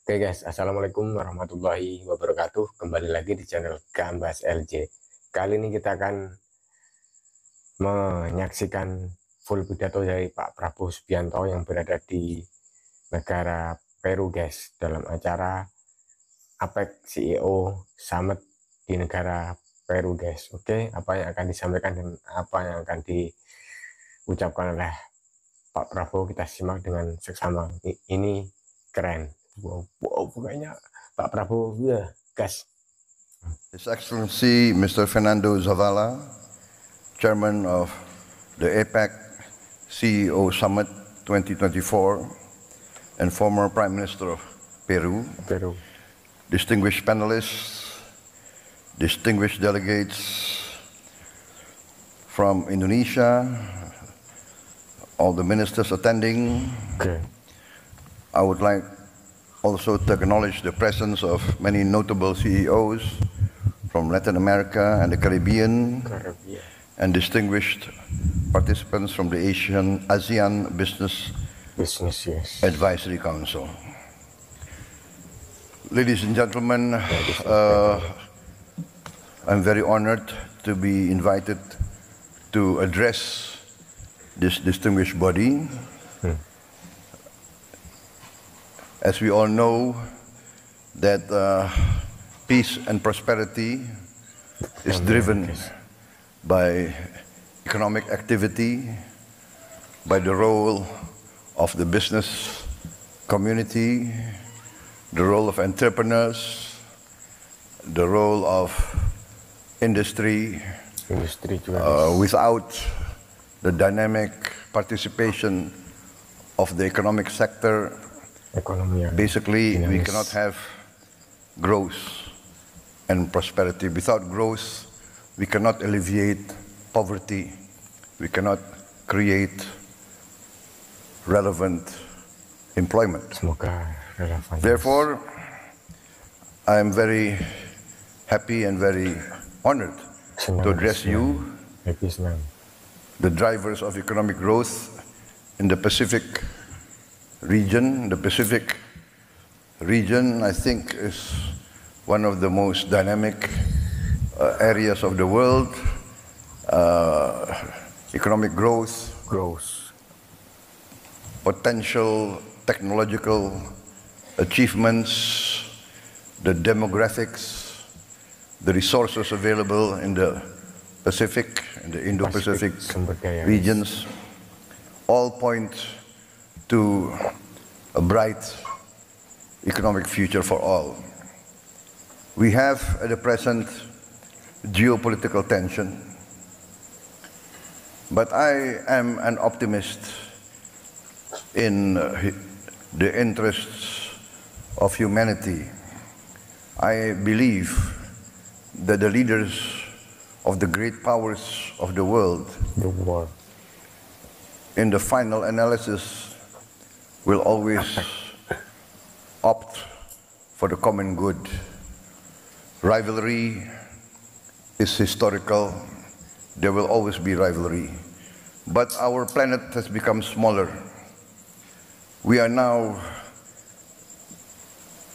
Oke guys, Assalamualaikum warahmatullahi wabarakatuh. Kembali lagi di channel Gambas LJ. Kali ini kita akan menyaksikan full pidato dari Pak Prabowo Subianto yang berada di negara Peru guys, dalam acara Apec CEO Summit di negara Peru guys. Oke, apa yang akan disampaikan dan apa yang akan diucapkan oleh Pak Prabowo kita simak dengan seksama. Ini keren. Wow, pokoknya Pak Prabowo ya gas. His Excellency Mr. Fernando Zavala, Chairman of the Apec CEO Summit 2024 and former Prime Minister of Peru, distinguished panelists, distinguished delegates from Indonesia, all the ministers attending. I would like also to acknowledge the presence of many notable CEOs from Latin America and the Caribbean, and distinguished participants from the ASEAN Business Advisory Council. Ladies and gentlemen, I'm very honored to be invited to address this distinguished body. As we all know that peace and prosperity is driven by economic activity, by the role of the business community, the role of entrepreneurs, the role of industry. Without the dynamic participation of the economic sector, basically, we cannot have growth and prosperity. Without growth, we cannot alleviate poverty. We cannot create relevant employment. Therefore, I am very happy and very honored to address you, the drivers of economic growth in the Pacific region. The Pacific region, I think, is one of the most dynamic areas of the world. Economic growth, potential technological achievements, the demographics, the resources available in the Pacific, in the Indo-Pacific regions, all point to a bright economic future for all. We have at the present geopolitical tension, but I am an optimist in the interests of humanity. I believe that the leaders of the great powers of the world, in the final analysis, will always opt for the common good. Rivalry is historical. There will always be rivalry. But our planet has become smaller. We are now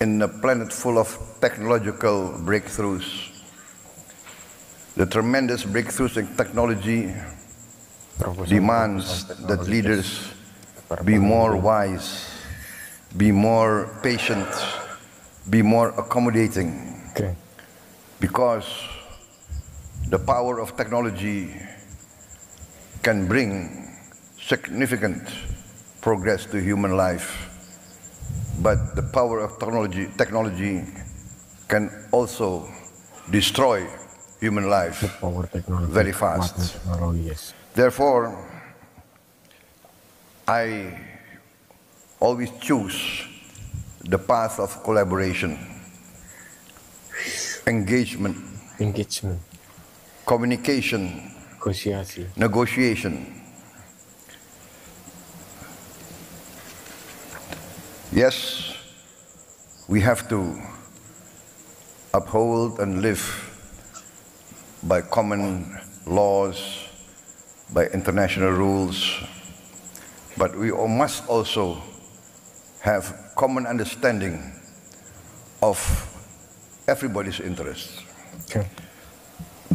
in a planet full of technological breakthroughs. The tremendous breakthroughs in technology demands that leaders be more wise, be more patient, be more accommodating. Because the power of technology can bring significant progress to human life. But the power of technology can also destroy human life very fast. Therefore, I always choose the path of collaboration, engagement, communication, negotiation. Yes, we have to uphold and live by common laws, by international rules, but we must also have common understanding of everybody's interest. Okay.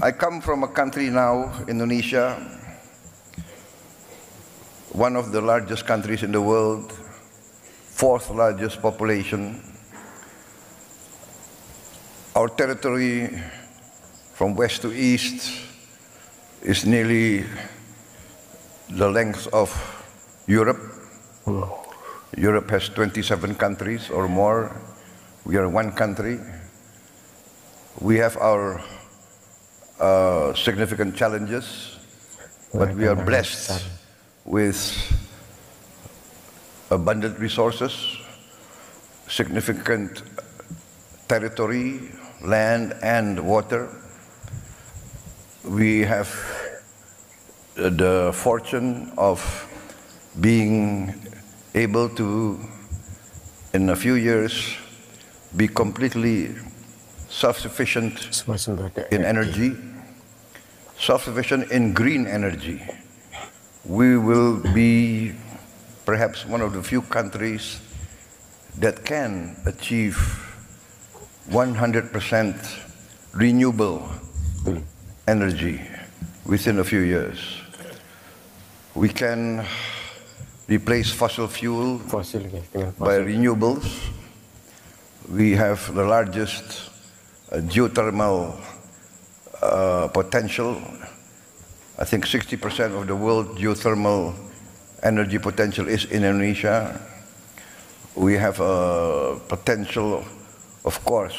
I come from a country now, Indonesia, one of the largest countries in the world, fourth largest population. Our territory from west to east is nearly the length of Europe. Europe has 27 countries or more. We are one country. We have our significant challenges, but we are blessed with abundant resources, significant territory, land and water. We have the fortune of being able to, in a few years, be completely self-sufficient in energy, self-sufficient in green energy. We will be perhaps one of the few countries that can achieve 100% renewable energy within a few years. We can replace fossil fuel by renewables. We have the largest geothermal potential. I think 60% of the world geothermal energy potential is in Indonesia. We have a potential, of course,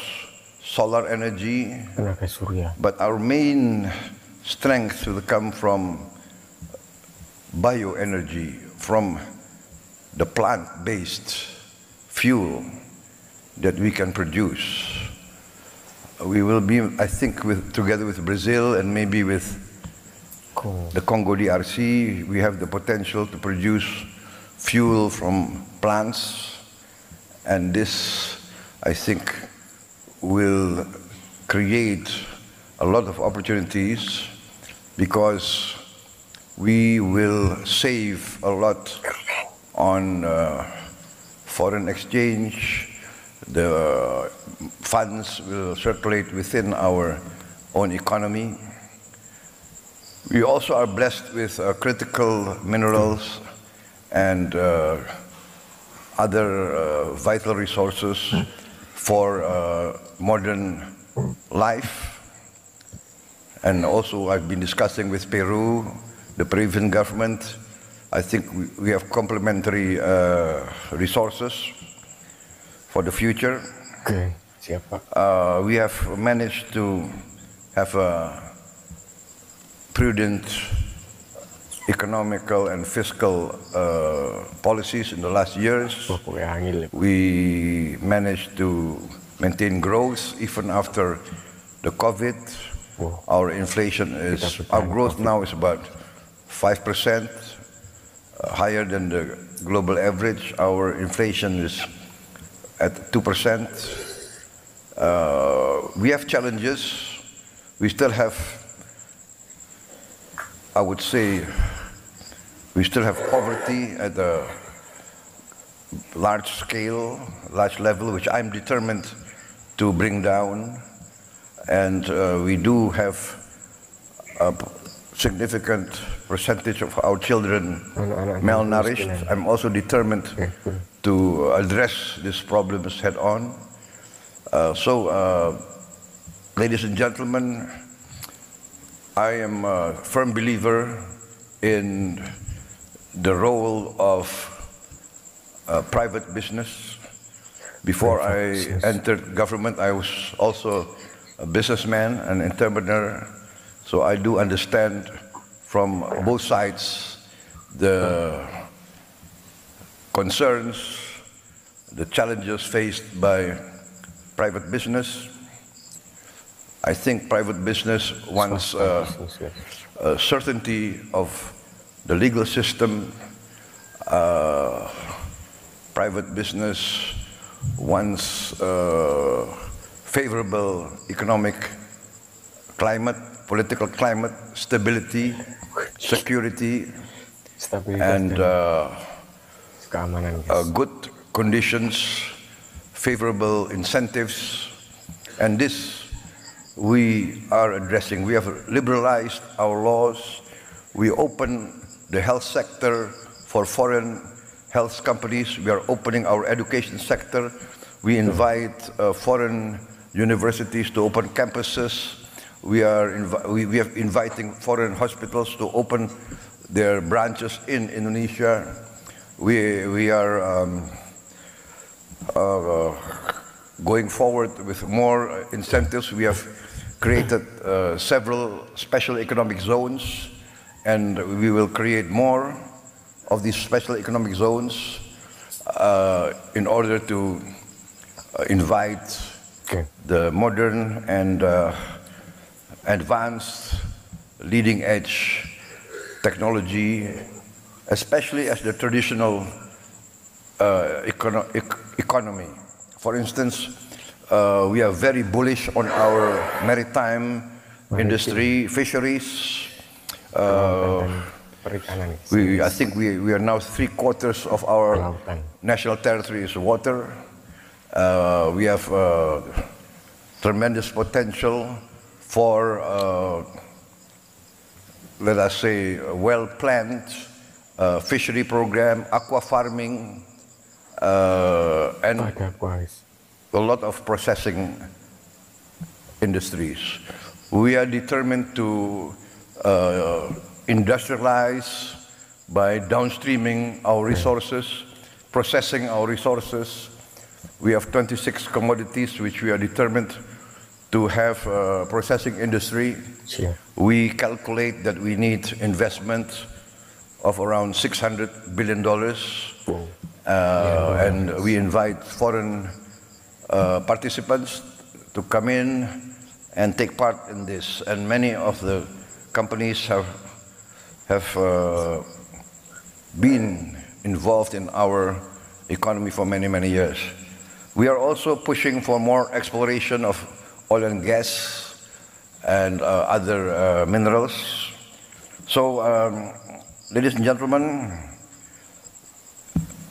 solar energy, but our main strength will come from bioenergy, from the plant-based fuel that we can produce. We will be, I think, together with Brazil and maybe with the Congo DRC, we have the potential to produce fuel from plants, and this, I think, will create a lot of opportunities because we will save a lot on foreign exchange. The funds will circulate within our own economy. We also are blessed with critical minerals and other vital resources for modern life. And also I've been discussing with Peru, the Peruvian government. I think we have complementary resources for the future. Okay. We have managed to have a prudent economical and fiscal policies in the last years. We managed to maintain growth even after the COVID. Our inflation is, our growth now is about 5%, higher than the global average. Our inflation is at 2%. We have challenges. We still have, I would say, we still have poverty at a large scale, large level, which I'm determined to bring down. And we do have a significant percentage of our children malnourished. I'm also determined to address these problems head on. Ladies and gentlemen, I am a firm believer in the role of private business. Before I entered government, I was also a businessman, an entrepreneur, so I do understand from both sides the concerns, the challenges faced by private business. I think private business wants certainty of the legal system. Private business wants favorable economic climate, political climate, stability, security, and good conditions favorable incentives, and this we are addressing. We have liberalized our laws. We open the health sector for foreign health companies. We are opening our education sector. We invite foreign universities to open campuses. We are inviting foreign hospitals to open their branches in Indonesia. We are going forward with more incentives. We have created several special economic zones, and we will create more of these special economic zones in order to invite the modern and advanced leading-edge technology, especially as the traditional economy. For instance, we are very bullish on our maritime industry, fisheries. I think we are now 3/4 of our national territory is water. We have tremendous potential for, let us say, a well-planned fishery program, aqua farming, and a lot of processing industries. We are determined to industrialize by downstreaming our resources, processing our resources. We have 26 commodities which we are determined to have a processing industry. We calculate that we need investment of around $600 billion. And we invite foreign participants to come in and take part in this. And many of the companies have been involved in our economy for many, many years. We are also pushing for more exploration of oil and gas and other minerals. So, ladies and gentlemen,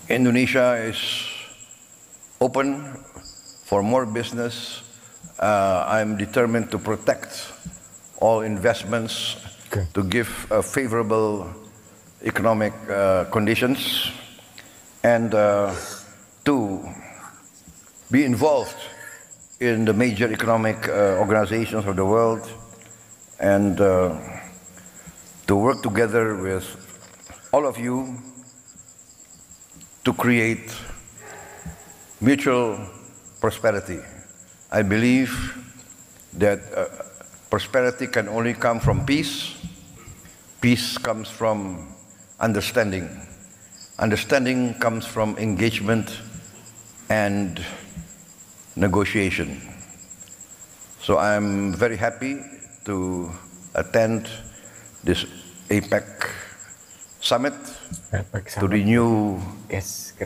Indonesia is open for more business. I'm determined to protect all investments, to give favorable economic conditions, and to be involved in the major economic organizations of the world, and to work together with all of you to create mutual prosperity. I believe that prosperity can only come from peace. Peace comes from understanding. Understanding comes from engagement and negotiation. So I'm very happy to attend this APEC summit, to renew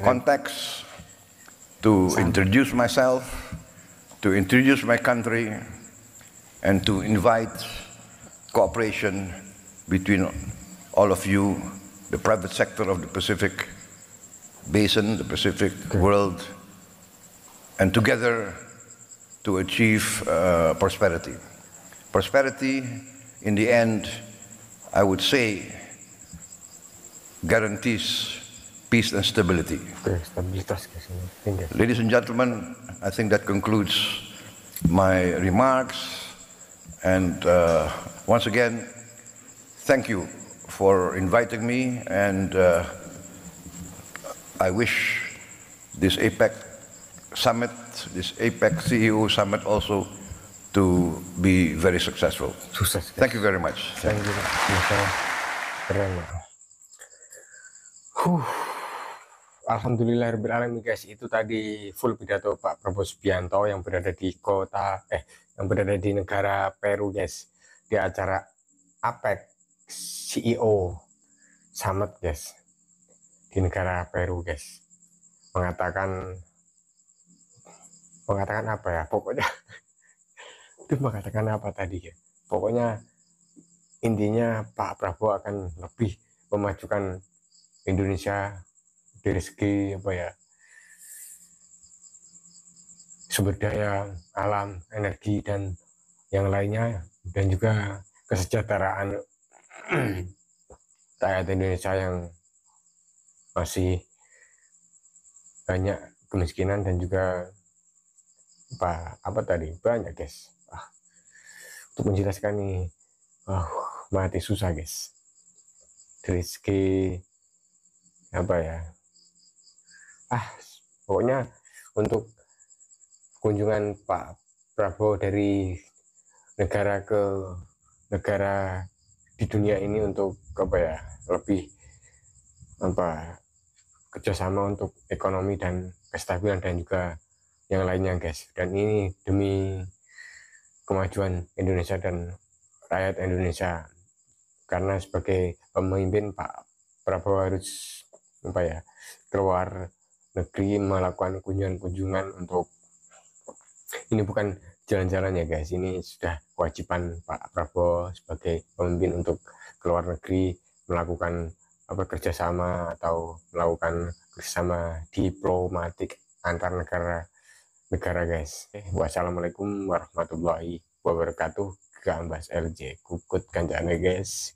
contacts, to introduce myself, to introduce my country, and to invite cooperation between all of you, the private sector of the Pacific Basin, the Pacific world, and together to achieve prosperity. Prosperity, in the end, I would say, guarantees peace and stability. Ladies and gentlemen, I think that concludes my remarks. And once again, thank you for inviting me, and I wish this APEC summit, this APEC CEO summit also to be very successful. Thank you very much. Thank you. Keren. Alhamdulillahirrahmanirrahim guys, itu tadi full pidato Pak Prabowo Subianto yang berada di yang berada di negara Peru guys, di acara Apec CEO Summit guys, di negara Peru guys. Mengatakan apa ya, pokoknya itu mengatakan apa tadi ya, pokoknya intinya Pak Prabowo akan lebih memajukan Indonesia dari segi apa ya, sumber daya alam, energi, dan yang lainnya, dan juga kesejahteraan rakyat Indonesia yang masih banyak kemiskinan dan juga apa tadi banyak guys. Untuk menjelaskan nih mati susah guys. Dari segi apa ya, pokoknya untuk kunjungan Pak Prabowo dari negara ke negara di dunia ini untuk apa ya, lebih kerjasama untuk ekonomi dan kestabilan dan juga yang lainnya guys. Dan ini demi kemajuan Indonesia dan rakyat Indonesia, karena sebagai pemimpin Pak Prabowo harus keluar negeri melakukan kunjungan-kunjungan. Untuk ini bukan jalan-jalan ya guys, ini sudah kewajiban Pak Prabowo sebagai pemimpin untuk keluar negeri melakukan kerjasama atau melakukan kerjasama diplomatik antar negara guys. Wassalamualaikum warahmatullahi wabarakatuh. Gambas LJ kukut kancane guys.